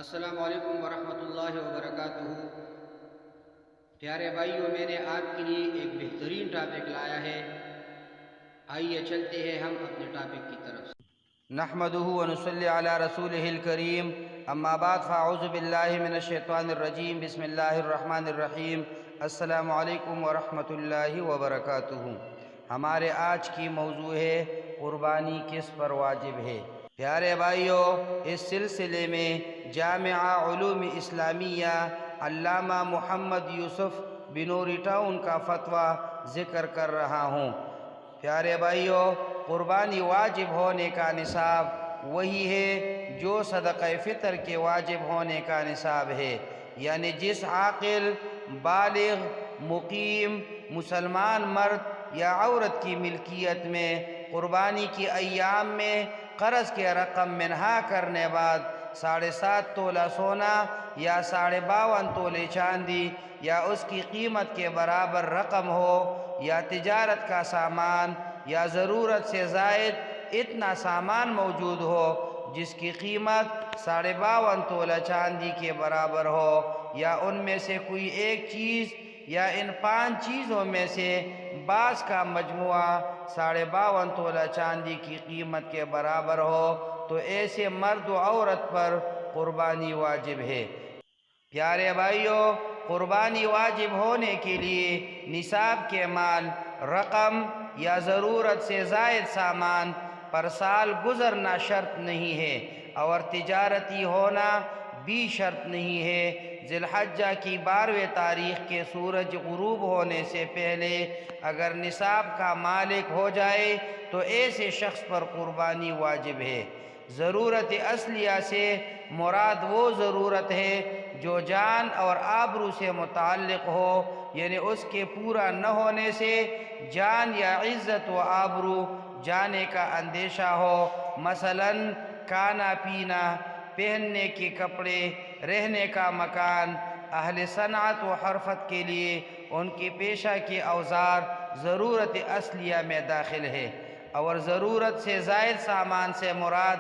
السلام علیکم ورحمۃ اللہ وبرکاتہ۔ پیارے بھائیوں، میں نے آپ کے لیے ایک بہترین ٹاپک لایا ہے۔ آئیے چلتے ہیں ہم اپنے ٹاپک کی طرف۔ نحمدہ ونصلی علی رسولہ الکریم، اما بعد فاعوذ باللہ من الشیطان الرجیم، بسم اللہ الرحمن الرحیم۔ السلام علیکم ورحمۃ اللہ وبرکاتہ۔ ہمارے آج کی موضوع ہے قربانی کس پر واجب ہے۔ پیارے بھائیوں، اس سلسلے میں جامعہ علوم اسلامیہ علامہ محمد یوسف بنوری ٹاؤن کا فتویٰ ذکر کر رہا ہوں۔ پیارے بھائیوں، قربانی واجب ہونے کا نصاب وہی ہے جو صدقہ فطر کے واجب ہونے کا نصاب ہے، یعنی جس عاقل، بالغ، مقیم، مسلمان مرد یا عورت کی ملکیت میں قربانی کی ایام میں قرض کے رقم منہا کرنے بعد 7.5 تولہ سونا یا 52.5 تولے چاندی یا اس کی قیمت کے برابر رقم ہو، یا تجارت کا سامان یا ضرورت سے زائد اتنا سامان موجود ہو جس کی قیمت 52.5 تولہ چاندی کے برابر ہو، یا ان میں سے کوئی ایک چیز یا ان 5 چیزوں میں سے بعض کا مجموعہ 52.5 تولہ چاندی کی قیمت کے برابر ہو، تو ایسے مرد و عورت پر قربانی واجب ہے۔ پیارے بھائیوں، قربانی واجب ہونے کے لیے نصاب کے مال، رقم یا ضرورت سے زائد سامان پر سال گزرنا شرط نہیں ہے، اور تجارتی ہونا بھی شرط نہیں ہے۔ ذی الحجہ کی 12ویں تاریخ کے سورج غروب ہونے سے پہلے اگر نصاب کا مالک ہو جائے تو ایسے شخص پر قربانی واجب ہے۔ ضرورت اصلیہ سے مراد وہ ضرورت ہے جو جان اور آبرو سے متعلق ہو، یعنی اس کے پورا نہ ہونے سے جان یا عزت و آبرو جانے کا اندیشہ ہو، مثلا کھانا پینا، پہننے کے کپڑے، رہنے کا مکان۔ اہل صنعت و حرفت کے لیے ان کی پیشہ کے اوزار ضرورت اصلیہ میں داخل ہے، اور ضرورت سے زائد سامان سے مراد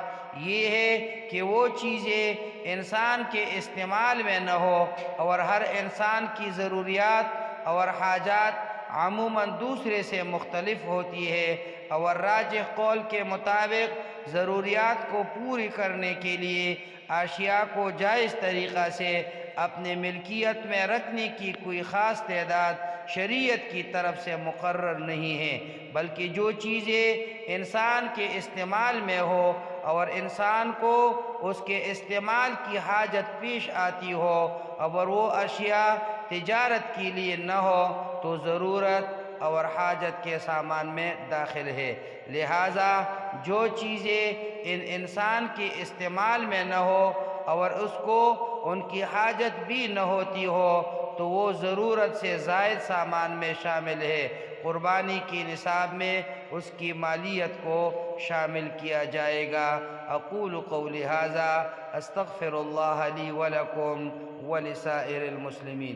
یہ ہے کہ وہ چیزیں انسان کے استعمال میں نہ ہو، اور ہر انسان کی ضروریات اور حاجات عموماً دوسرے سے مختلف ہوتی ہے، اور راجح قول کے مطابق ضروریات کو پوری کرنے کے لیے اشیاء کو جائز طریقہ سے اپنے ملکیت میں رکھنے کی کوئی خاص تعداد شریعت کی طرف سے مقرر نہیں ہے، بلکہ جو چیزیں انسان کے استعمال میں ہو اور انسان کو اس کے استعمال کی حاجت پیش آتی ہو، اور وہ اشیاء تجارت کے لیے نہ ہو، تو ضرورت اور حاجت کے سامان میں داخل ہے۔ لہٰذا جو چیزیں انسان کے استعمال میں نہ ہو اور اس کو ان کی حاجت بھی نہ ہوتی ہو، تو وہ ضرورت سے زائد سامان میں شامل ہے۔ قربانی کی نصاب میں اس کی مالیت کو شامل کیا جائے گا۔ اقول قولی ھذا استغفر اللہ لی ولکم ولسائر المسلمین۔